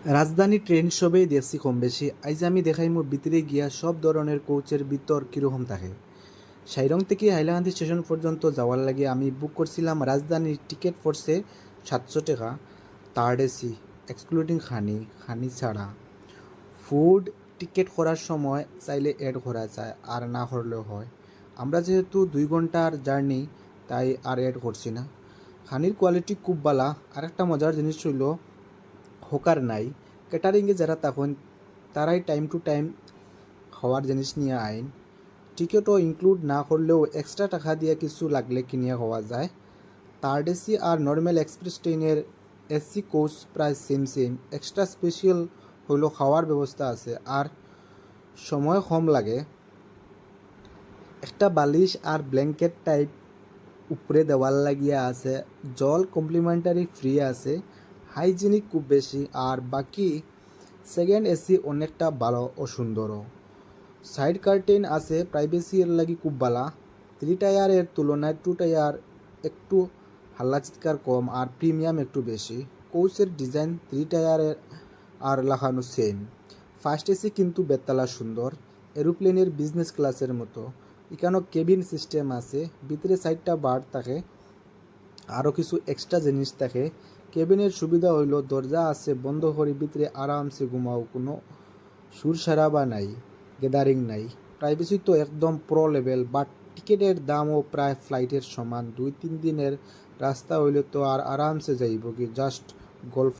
রাজধানী ট্রেন সবেই দেখছি কম বেশি। আইজ আমি দেখাইমু ভিতরে গিয়া সব ধরনের কোচের ভিতর কীরকম থাকে। সাইরং থেকে হাইলাকান্দি স্টেশন পর্যন্ত যাওয়ার লাগে আমি বুক করছিলাম রাজধানীর টিকিট পড়ছে 700 টাকা, থার্ড এসি এক্সক্লুডিং খানি খানি ছাড়া। ফুড টিকিট করার সময় চাইলে অ্যাড করা যায়, আর না করলেও হয়। আমরা যেহেতু 2 ঘন্টার জার্নি, তাই আর অ্যাড করছি না। খানির কোয়ালিটি খুব বালা। আরেকটা মজার জিনিস হইল হোকার নাই। ক্যাটারিংয়ে যারা তখন তারাই টাইম টু টাইম খাওয়ার জিনিস নিয়ে আইন। টিকিটও ইনক্লুড না করলেও এক্সট্রা টাকা দিয়ে কিছু লাগলে কিনিয়ে খাওয়া যায়। থার্ড এসি আর নর্মাল এক্সপ্রেস ট্রেনের এসি কোচ প্রায় সেম সেম। এক্সট্রা স্পেশাল হইল খাওয়ার ব্যবস্থা আছে আর সময় কম লাগে। একটা বালিশ আর ব্ল্যাঙ্কেট টাইপ উপরে দেওয়াল লাগিয়া আছে। জল কমপ্লিমেন্টারি ফ্রি আছে। হাইজিনিক খুব বেশি। আর বাকি সেকেন্ড এসি অনেকটা ভালো ও সুন্দরও। সাইড কার্টেন আছে, প্রাইভেসি এর লাগি খুব ভালা। 3 টায়ারের তুলনায় 2 টায়ার একটু হাল্লা চিৎকার কম আর প্রিমিয়াম একটু বেশি। কোচের ডিজাইন 3 টায়ারের আর লাগানো সেম। ফার্স্ট এসি কিন্তু বেতলা সুন্দর, এরোপ্লেনের বিজনেস ক্লাসের মতো। এখানেও কেবিন সিস্টেম আছে, ভিতরে 4টা বার্থ থাকে, আরও কিছু এক্সট্রা জিনিস থাকে। কেবিনের সুবিধা হইল দরজা আছে, বন্ধ করে ভিতরে আরামসে ঘুমাও, কোনো সুর সারাবা নাই, গ্যাদারিং নাই। প্রাইভেসি তো একদম প্রো লেভেল, বাট টিকিটের দামও প্রায় ফ্লাইটের সমান। 2-3 দিনের রাস্তা হইলে তো আর আরামসে যাইব কি জাস্ট গল্ফ।